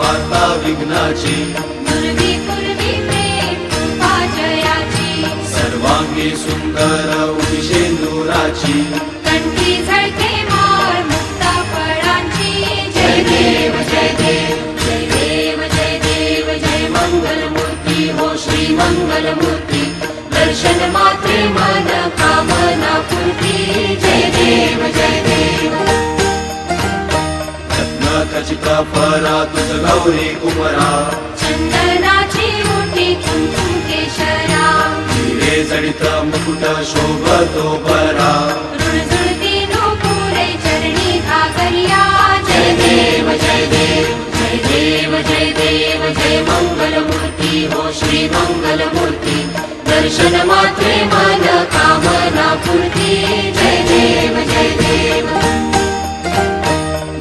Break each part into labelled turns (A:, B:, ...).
A: वार्ता विघ्नाची,
B: पूर्वी पूर्वी प्रेम कृपा जयाची,
A: सर्वांगी सुंदर उभी शेंदुराची,
B: कंठी झळके माळ मुक्ता फळांची. जय देव जय देव जय देव जय देव जय मंगलमूर्ती हो श्री मंगलमूर्ती. दर्शन मात्रे मन कामना पूर्ती. जय देव जय देव.
A: रत्न खचित फरा तुझ गौरी कुमरा,
B: चंदनाची ओटी कुंकुम केशरा,
A: हिरे जडित मुकुट शोभतो बरा.
B: रुणझुणती नूपुरे चरणी घागरिया. जय देव जय देव जय देव जय देव जय मंगलमूर्ती हो श्री मंगलमूर्ती. दर्शन मात्रे मन कामना पूर्ती. जय देव जय देव.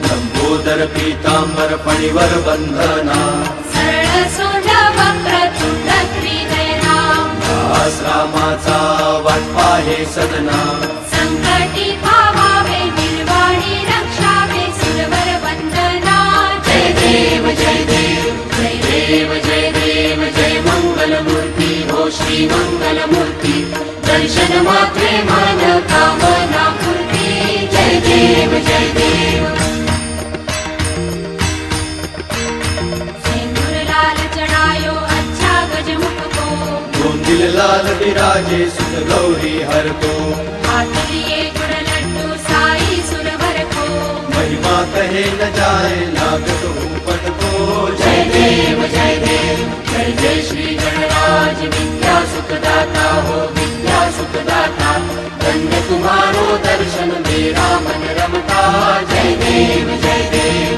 A: लंबोदर पीतांबर फणीवर बंधना,
B: सरळ सोंड वक्र तुंड त्रिनयना,
A: दास रामाचा वाटपा हे सदना.
B: संकटी पावावे निर्वाणी रक्षावे सुरवर वंदना. जय देव जय देव जय देव जय देव जय मंगलमूर्ती हो श्री मंगलमूर्ती. दर्शन मात्रे मन कामना पूर्ती. जय देव जय देव. सिंदूर लाल चढ़ायो अच्छा गजमुख को,
A: गोंदिल लाल विराजे सुत गौरी हर को.
B: हाथ लिए गुड़ लड्डू साई सुरवर को.
A: महिमा कहे न जाए लागत ऊपट को.
B: जय देव जय देव जय जय श्री गणराज विद्या सुखदाता हो विद्या सुखदाता. धन्य तुम्हारो दर्शन मेरा मन रमता. जय देव जय देव.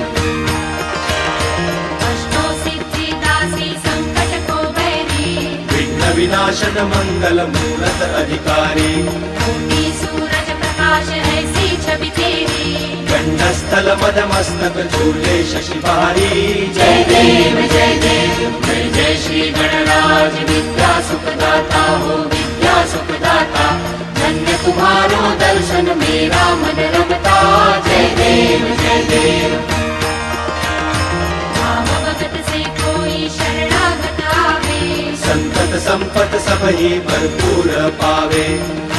B: अष्टो सिद्धि दासी संकट को बैरी,
A: विघ्न विनाशन मंगल मूरत अधिकारी.
B: कोटि सूरज प्रकाश ऐसी छवि तेरी.
A: गंडस्थल मद मस्तक झूले शशि बहारी.
B: जय देव जय देव जय जय श्री गणराज विद्या सुखदाता हो विद्या सुखदाता. धन्य तुम्हारो दर्शन मेरा मन रमता. जय देव जय देव. नाम भगत से कोई शरणागत आवे,
A: संतत संपत सबही भरपूर पावे.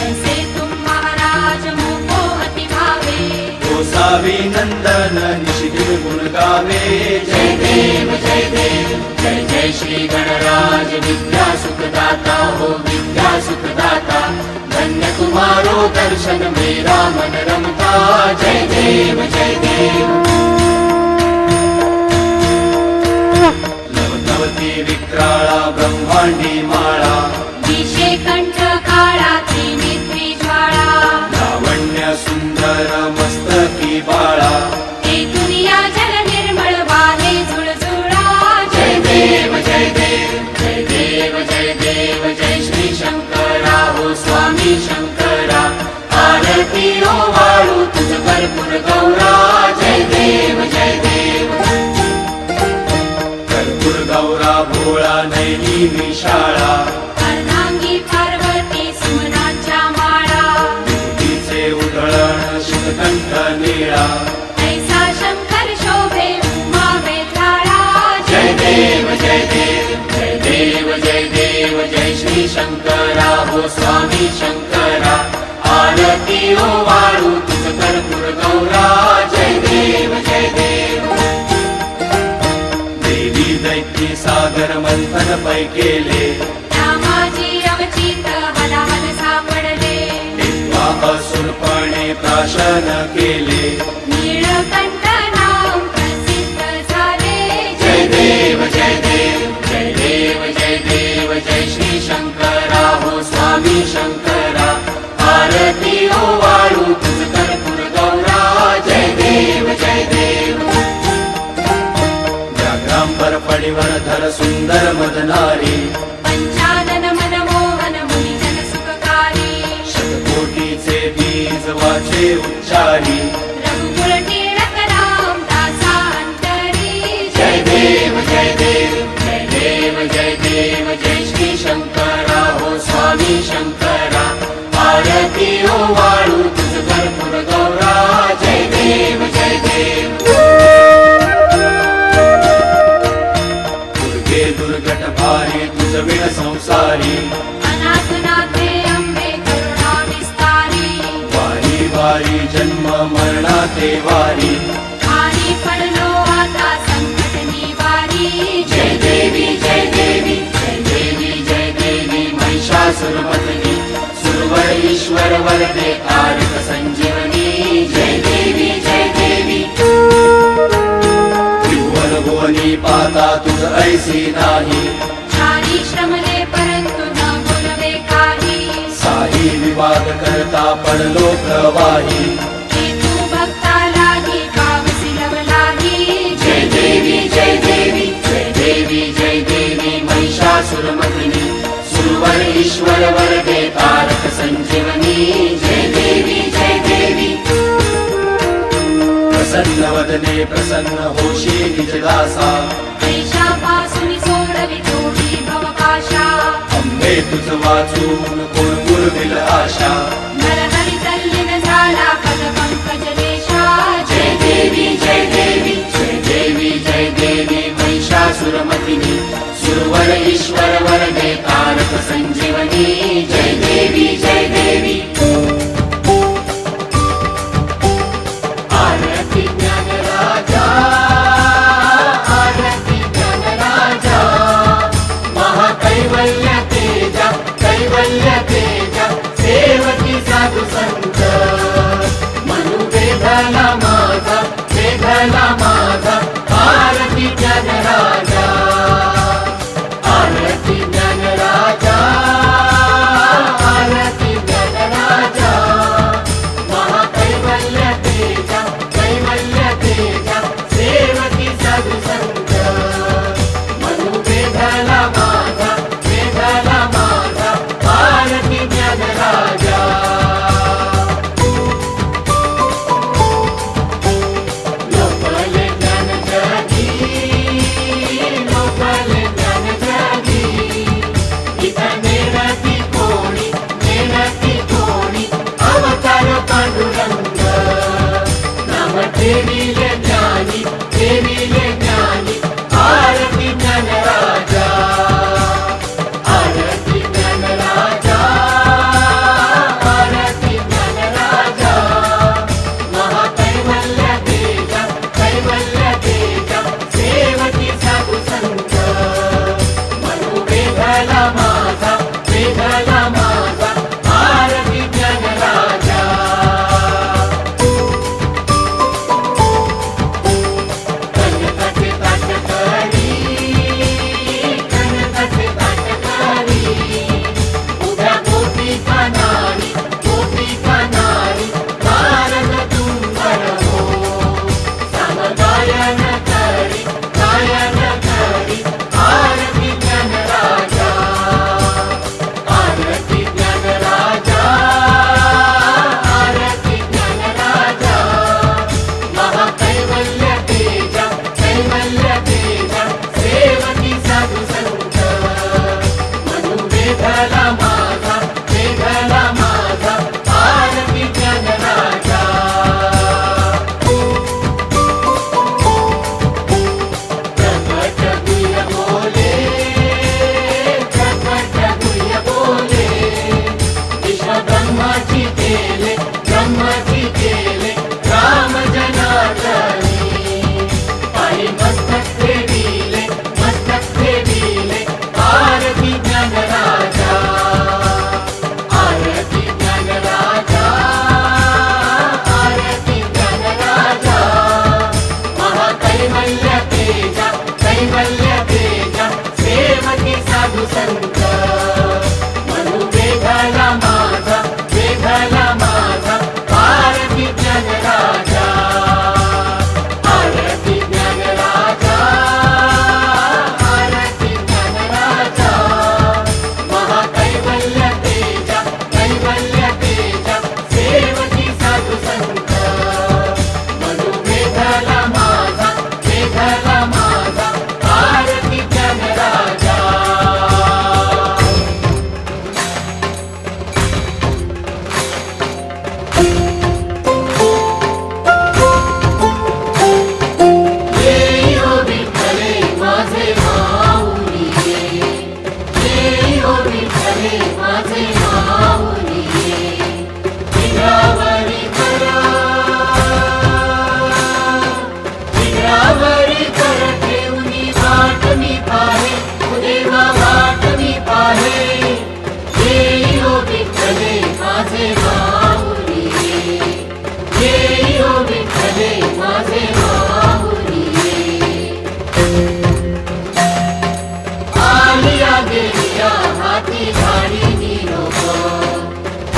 B: ऐसे तुम महाराज मोको अति भावे.
A: गोसावी नंदन निशिदिन गुण गावे.
B: जय देव जय देव जय जय श्री गणराज विद्या सुखदाता हो विद्या सुखदाता. धन्य तुम्हारो दर्शन मेरा मन रमता. जय देव जय देव.
A: लवनवती विक्राळा ब्रह्मांडी माळा,
B: दिशे कंठ काळा त्रिनेत्री ज्वाळा.
A: लावण्य सुंदर मस्तकी बाळा.
B: हे दुनिया जल निर्मळ वाहे झुळझुळा. जय देव जय देव जय देव जय देव जय श्री शंकरा हो स्वामी शंकरा. आरती ओ वाळू तुझ भरपूर गौरा. जय देव जय देव.
A: कर्पूर गौरा भोळा नैनी विशाळा.
B: अर्धांगी पार्वती सुमनांच्या माळा.
A: तिचे उधळण शिवकंठ निळा.
B: ऐसा शंकर शोभे उमा वेताळा.
A: जय देव
B: जय देव जय देव जय देव जय श्री शंकरा हो स्वामी शंकरा. आरती ओ वाळू तुझ कर्पूर गौरा. जय देव जय देव.
A: देवी दैत्य सागर मंथन पै केले.
B: रामाजी अवचित हलाहल सापडले.
A: तेव्हा असुरपणे प्राशन केले.
B: नीळकंठ नाम प्रसिद्ध झाले.
A: जय देव
B: जय देव जय देव जय देव जय श्री शंकरा हो स्वामी शंकरा. आरती ओ वाळू तुझ कर्पूर गौरा. जय देव जय देव.
A: व्याघ्रांबर फणीवर धर सुंदर मदनारी.
B: पंचानन मनमोहन मुनिजन सुखकारी.
A: शतकोटीचे बीज वाचे उच्चारी.
B: रघुकुळ टिळक राम दासा अंतरी.
A: जय देव
B: जय देव जय देव जय देव जय श्री शंकरा हो स्वामी शंकरा. आरती ओ वाळू तुझ कर्पूर गौरा. जय देव जय देव.
A: भारी तुझ विण संसारी
B: अनाथनाथे अंबे करुणा विस्तारी
A: वारी वारी जन्म मरणाते वारी
B: भारी पडलो आता संकट निवारी जय देवी जय देवी जय देवी जय देवी
A: महिषासुरमर्दिनी सुरवर ईश्वर वरदे तारक संजीवनी जय देवी जय देवी त्रिभुवन भुवनी पाता तुझ ऐसी नाही
B: चारी श्रमले परंतु न बोलवे काही
A: साही विवाद करता पडलो प्रवाही
B: हे तू भक्तालाही पावसी लवलाही
A: जय देवी जय देवी जय देवी जय देवी महिषासुरमर्दिनी सुरवर ईश्वर वरदे तारक संजीवनी जय देवी जय देवी प्रसन्न वदने प्रसन्न होशी निजदासा
B: पैशापासून सोडवी तोही भवपाशा
A: अंबे तुझ वाचून कोण पुरविल आशा
B: नरहरी तल्लीन झाला पद पंकज देशा
A: जय देवी जय देवी जय देवी जय देवी महिषासुरमर्दिनी सुरवर ईश्वर वरदे तारक संजीवनी जय देवी जय देवी आरती ज्ञान राजा आरती ज्ञान राजा महाकैवल्य तेजा कैवल्य तेजा सेवकी साधू संत मनु वेधला माझा आरती ज्ञान राजा आरती ज्ञान राजा आरती ज्ञान राजा देविया हाती झाडी निरोप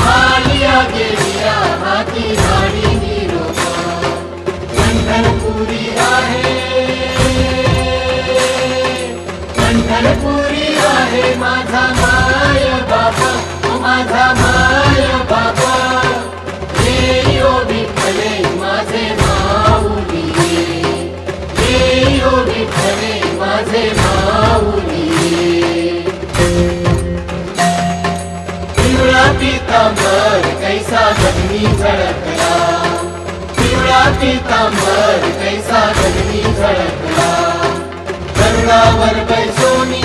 A: आलिया देविया हाती झाडी निरोप पंढरपुरी आहे पंढरपुरी आहे माझा माय बाबा ओ माझा माय बाबा ये ओ विठ्ठले माझे माऊली ये ओ विठ्ठले माझे माऊली पिवळा पितांबर कैसा गगनी झळकला पिवळा पितांबर कैसा गगनी झळकला गरुडावर बैसोनी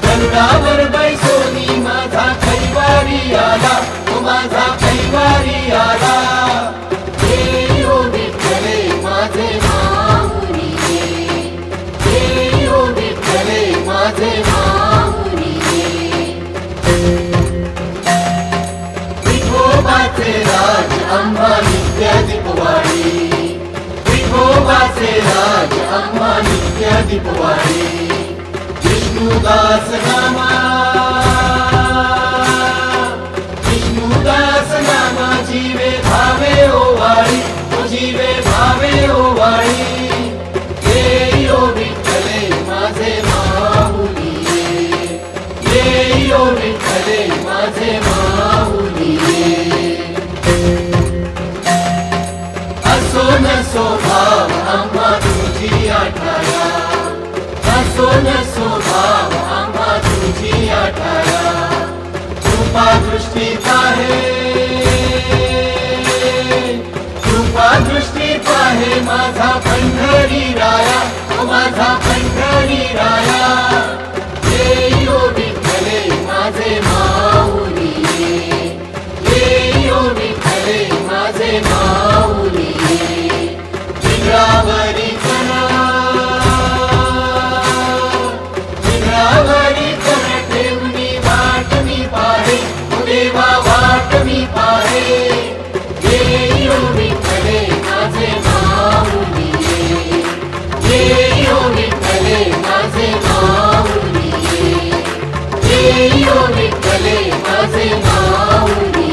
A: गरुडावर बैसोनी माझा कैवारी आला तो माझा कैवारी आला हे ओ विठ्ठले माझे माऊली हे ओ विठ्ठले माझे माऊली विठोबाचे राज आम्हा नित्य दीपवाळी विठोबाचे राज आम्हा नित्य दीपवाळी विष्णुदास नामा विष्णुदास नामा जीवे भावे ओवाळी ओ जीवे भावे ओवाळी ये ओ विठ्ठले माझे माऊली ये ओ विठ्ठले माझे माऊली असो नसो भाव आम्हा तुझी आठाया असो नसो भाव आम्हा तुझी आठाया कृपा दृष्टी पाहे कृपा दृष्टी पाहे माझा पंढरी राया ओ माझा पंढरी राया ये ओ विठ्ठले माझे माऊली ये ओ विठ्ठले माझे माऊली विघ्रावरी करा विघ्रावरी करा ठेवणी वाट मी पाहे ओ देवा वाट मी पाहे ये ओ विठ्ठले माझे माऊली ये ओ विठ्ठले माझे माऊली ये ओ विठ्ठले माझे माऊली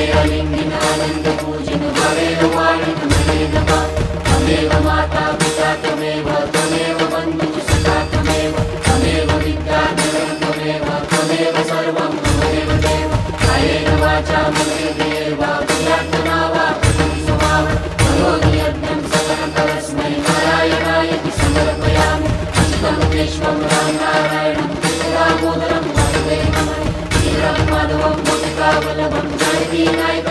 A: आनंद पूजन भवेव वाणित मनेन वा त्वमेव माता पिता त्वमेव त्वमेव बन्धुः सखा त्वमेव त्वमेव विद्याधरं त्वमेव त्वमेव सर्वं त्वमेव देव कायेन वाचा मनसेन्द्रियैर् वा बुद्ध्यात्मना वा कृतं स्वभावः करोमि यज्ञं सकलं परस्मै नारायणायति समर्पयामि अच्युतं केशवं रामनारायणं दामोदरं वासुदेवं वीरं माधवं गोपिकावल्लभं जयति